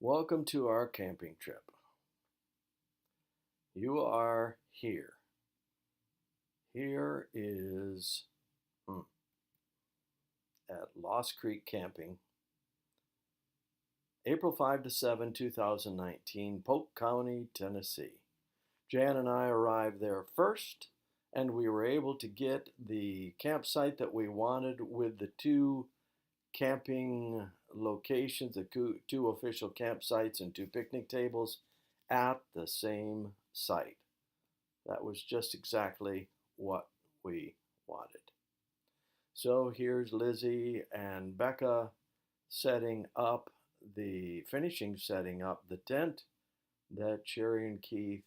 Welcome to our camping trip. You are here. Here is at Lost Creek Camping, April 5 to 7, 2019, Polk County, Tennessee. Jan and I arrived there first, and we were able to get the campsite that we wanted with the two camping locations, the two official campsites and two picnic tables at the same site. That was just exactly what we wanted. So here's Lizzie and Becca setting up the tent that Sherry and Keith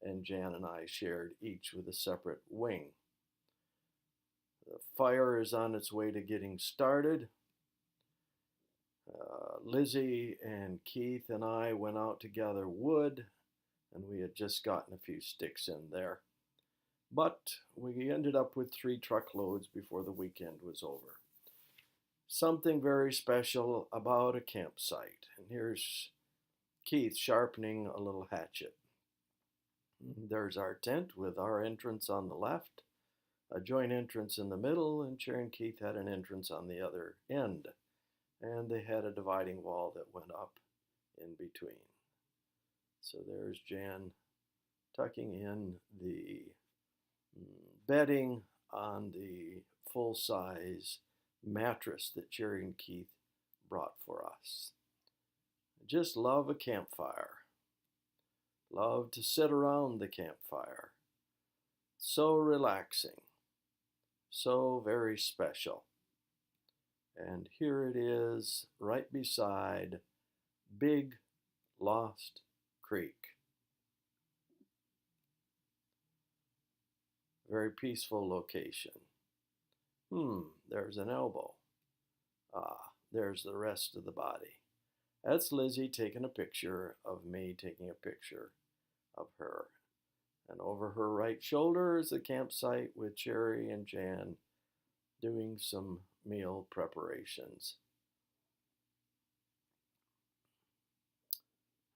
and Jan and I shared, each with a separate wing. The fire is on its way to getting started. Lizzie and Keith and I went out to gather wood, and we had just gotten a few sticks in there. But we ended up with 3 truckloads before the weekend was over. Something very special about a campsite. And here's Keith sharpening a little hatchet. There's our tent with our entrance on the left, a joint entrance in the middle, and Sherry and Keith had an entrance on the other end. And they had a dividing wall that went up in between. So there's Jan tucking in the bedding on the full-size mattress that Sherry and Keith brought for us. I just love a campfire. Love to sit around the campfire. So relaxing. So very special. And here it is, right beside Big Lost Creek. Very peaceful location. There's an elbow. There's the rest of the body. That's Lizzie taking a picture of me taking a picture of her. And over her right shoulder is the campsite with Sherry and Jan doing some meal preparations.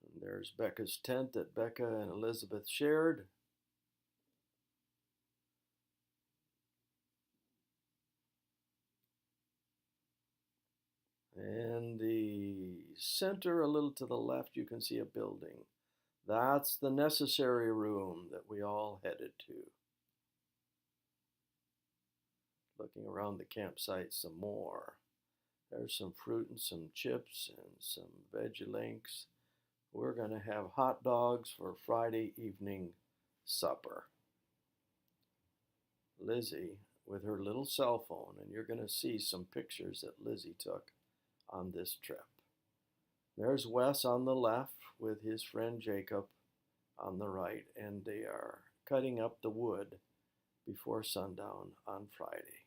And there's Becca's tent that Becca and Elizabeth shared. And the center, a little to the left, you can see a building. That's the necessary room that we all headed to. Looking around the campsite some more. There's some fruit and some chips and some veggie links. We're going to have hot dogs for Friday evening supper. Lizzie with her little cell phone, and you're going to see some pictures that Lizzie took on this trip. There's Wes on the left with his friend Jacob on the right, and they are cutting up the wood before sundown on Friday.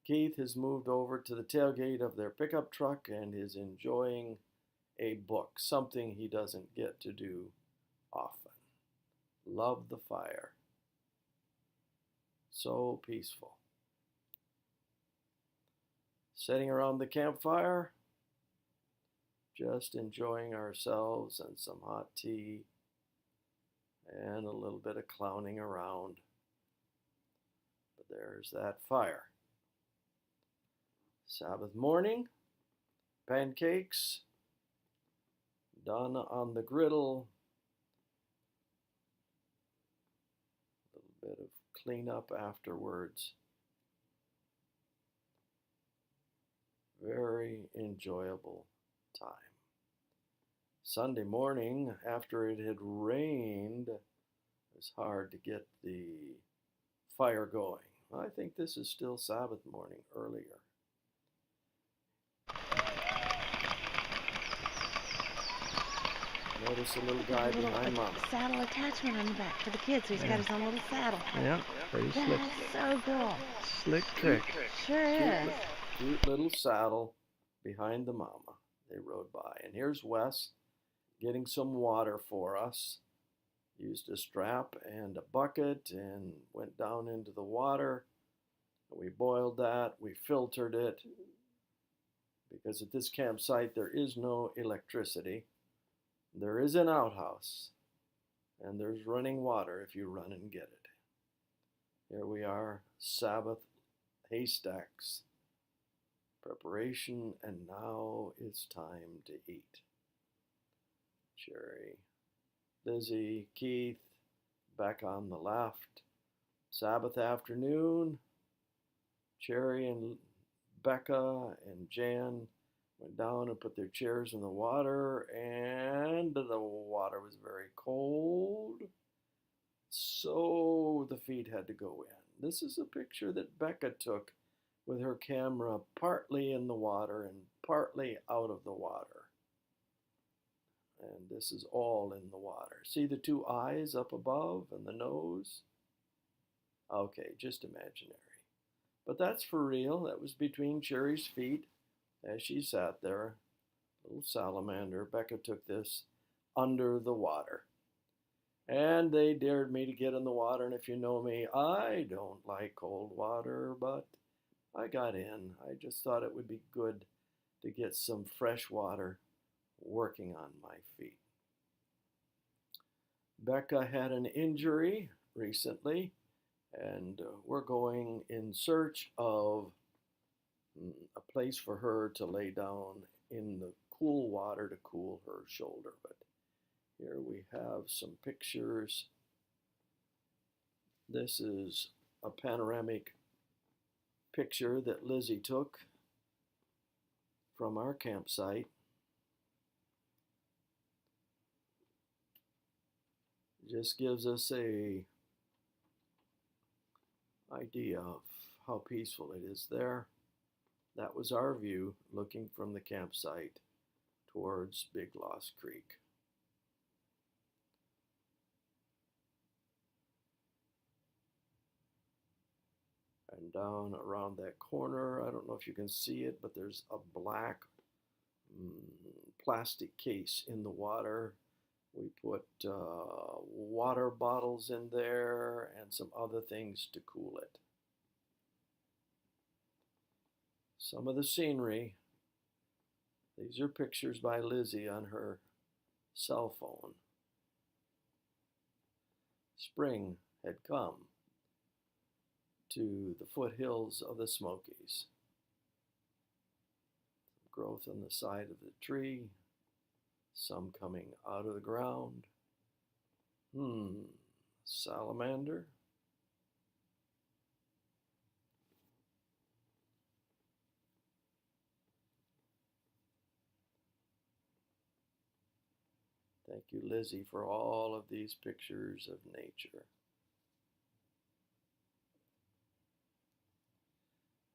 Keith has moved over to the tailgate of their pickup truck and is enjoying a book, something he doesn't get to do often. Love the fire. So peaceful. Sitting around the campfire, just enjoying ourselves and some hot tea and a little bit of clowning around. But there's that fire. Sabbath morning, pancakes, done on the griddle. A little bit of cleanup afterwards. Very enjoyable time. Sunday morning, after it had rained, it was hard to get the fire going. I think this is still Sabbath morning, earlier. Notice a little guy behind Mama. Saddle attachment on the back for the kids. He's got his own little saddle. Yeah, pretty slick. That's so cool. Slick trick. Sure is. Cute little saddle behind the Mama. They rode by. And here's Wes getting some water for us. Used a strap and a bucket and went down into the water. We boiled that. We filtered it because at this campsite there is no electricity. There is an outhouse, and there's running water if you run and get it. Here we are, Sabbath haystacks preparation, and now it's time to eat. Cherry, Lizzie, Keith, back on the left. Sabbath afternoon, Cherry and Becca and Jan went down and put their chairs in the water, and the water was very cold, so the feet had to go in. This is a picture that Becca took with her camera partly in the water and partly out of the water. And this is all in the water. See the two eyes up above and the nose? Okay, just imaginary. But that's for real. That was between Cherry's feet as she sat there. Little salamander. Becca took this under the water. And they dared me to get in the water. And if you know me, I don't like cold water, but I got in. I just thought it would be good to get some fresh water working on my feet. Becca had an injury recently, and we're going in search of a place for her to lay down in the cool water to cool her shoulder. But here we have some pictures. This is a panoramic picture that Lizzie took from our campsite. Just gives us a idea of how peaceful it is there. That was our view looking from the campsite towards Big Lost Creek. And down around that corner, I don't know if you can see it, but there's a black plastic case in the water. We put water bottles in there and some other things to cool it. Some of the scenery. These are pictures by Lizzie on her cell phone. Spring had come to the foothills of the Smokies. Growth on the side of the tree, some coming out of the ground. Salamander. Thank you, Lizzie, for all of these pictures of nature.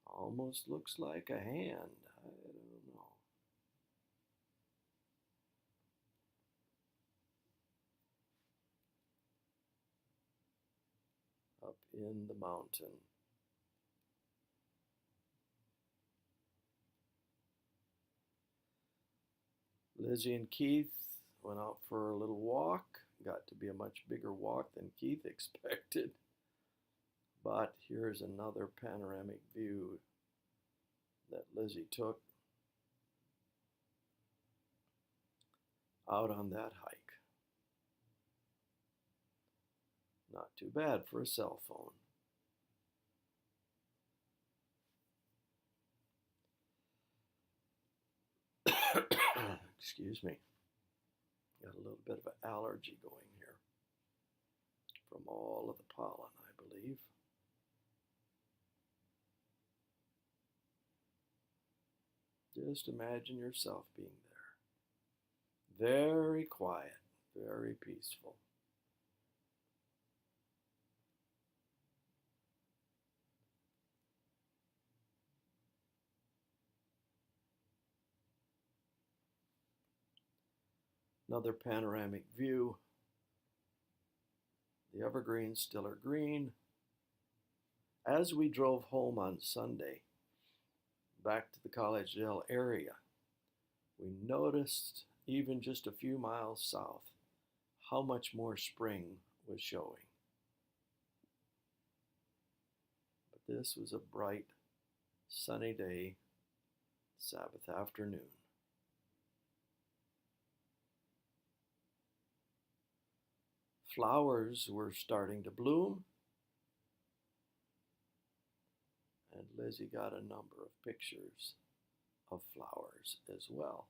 Almost looks like a hand. I don't know. Up in the mountain. Lizzie and Keith went out for a little walk. Got to be a much bigger walk than Keith expected. But here's another panoramic view that Lizzie took out on that hike. Not too bad for a cell phone. Excuse me. Got a little bit of an allergy going here from all of the pollen, I believe. Just imagine yourself being there. Very quiet, very peaceful. Another panoramic view. The evergreens still are green. As we drove home on Sunday, back to the Collegedale area, we noticed, even just a few miles south, how much more spring was showing. But this was a bright, sunny day, Sabbath afternoon. Flowers were starting to bloom, and Lizzie got a number of pictures of flowers as well.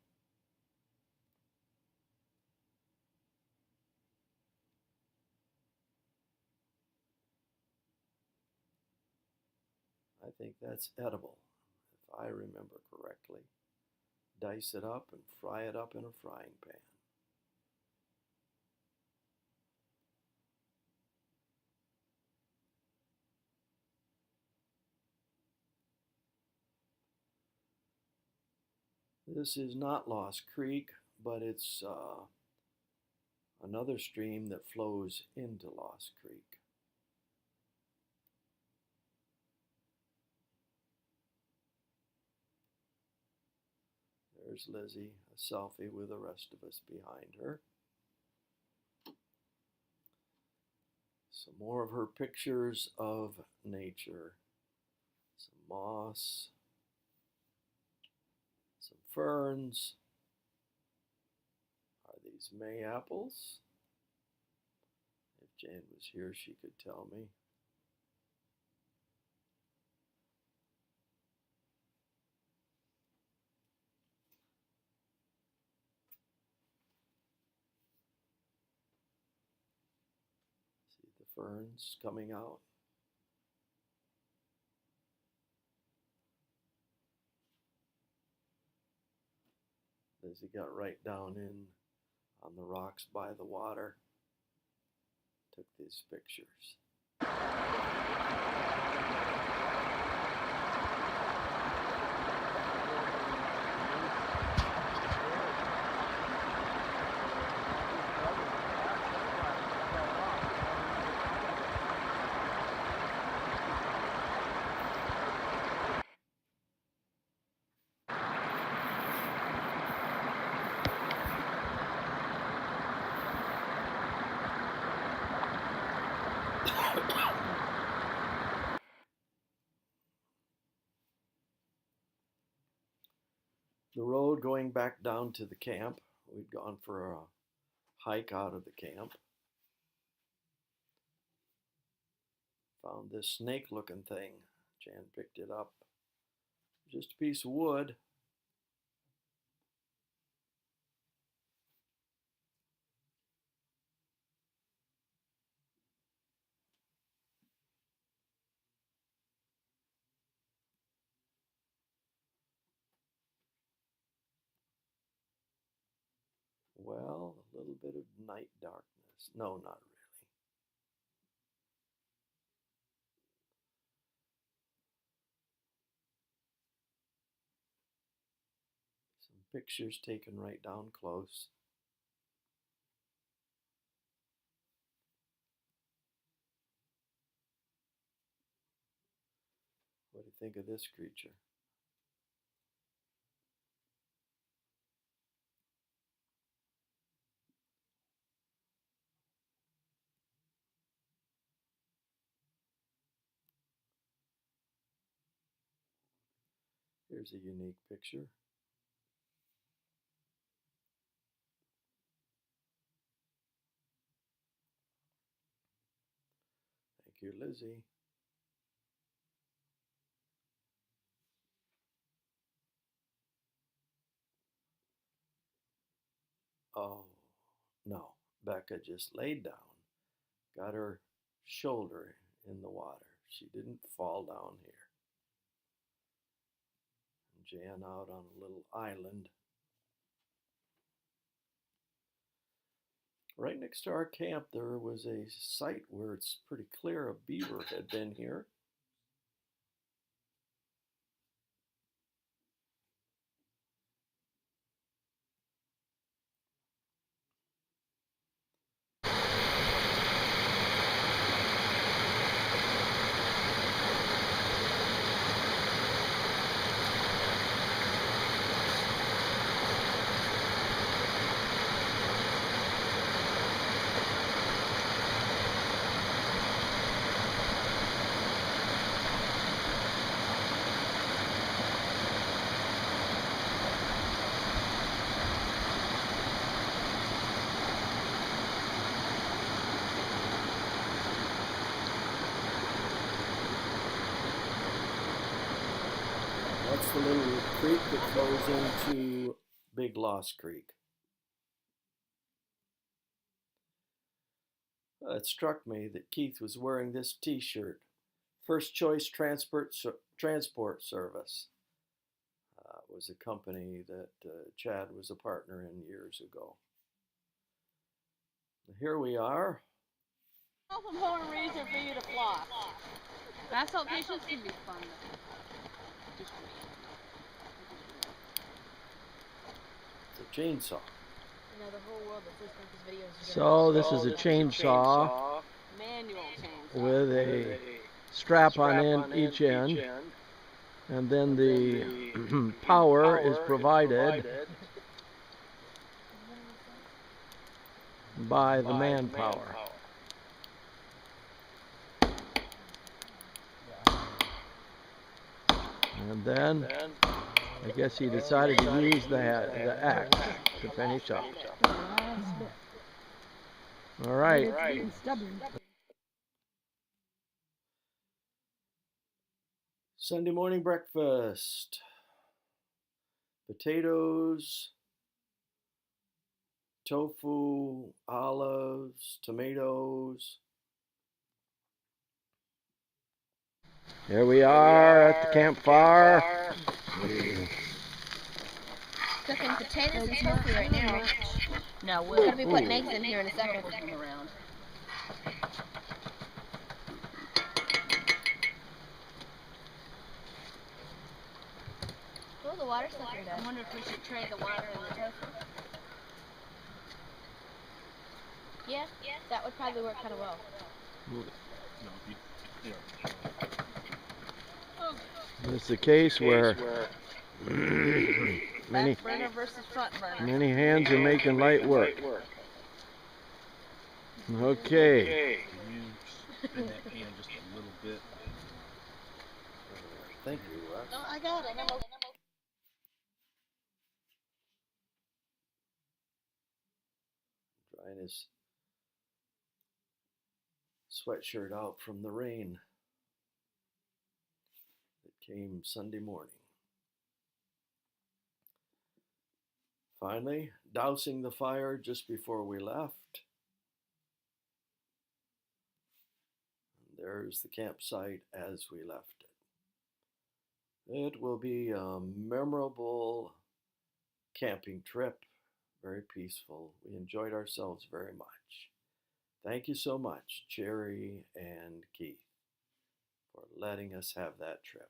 I think that's edible, if I remember correctly. Dice it up and fry it up in a frying pan. This is not Lost Creek, but it's another stream that flows into Lost Creek. There's Lizzie, a selfie with the rest of us behind her. Some more of her pictures of nature. Some moss, some ferns. Are these May apples? If Jane was here, she could tell me. See the ferns coming out. Lizzie got right down in on the rocks by the water, took these pictures. The road going back down to the camp, we'd gone for a hike out of the camp. Found this snake-looking thing. Jan picked it up. Just a piece of wood. Well, a little bit of night darkness. No, not really. Some pictures taken right down close. What do you think of this creature? Here's a unique picture. Thank you, Lizzie. Oh, no. Becca just laid down, got her shoulder in the water. She didn't fall down here. And Jan out on a little island. Right next to our camp, there was a site where it's pretty clear a beaver had been here. That's the little creek that flows into Big Lost Creek. It struck me that Keith was wearing this T-shirt. First Choice Transport Service was a company that Chad was a partner in years ago. Here we are. More reason for you to floss. Asphalt patients can be fun. It's a chainsaw. You know, the whole world that's listening to this video is So this is a chainsaw manual chainsaw with a strap on each end, and then the power is provided by the manpower. And then I guess he decided to use the axe to finish up. All right. Sunday morning breakfast. Potatoes, tofu, olives, tomatoes. Here we are at the campfire. Cooking potatoes and tofu right now. No, we're going to be putting eggs in here in a second. Around. Oh, the water's looking good. I wonder if we should trade the water and the tofu. Yeah, that would probably work kind of well. It's a case where many hands are making light work. Okay. Spin that pan just a little bit. Thank you, Russ. No, I got it. Drying his sweatshirt out from the rain that came Sunday morning. Finally, dousing the fire just before we left. And there's the campsite as we left it. It will be a memorable camping trip, very peaceful. We enjoyed ourselves very much. Thank you so much, Jerry and Keith, for letting us have that trip.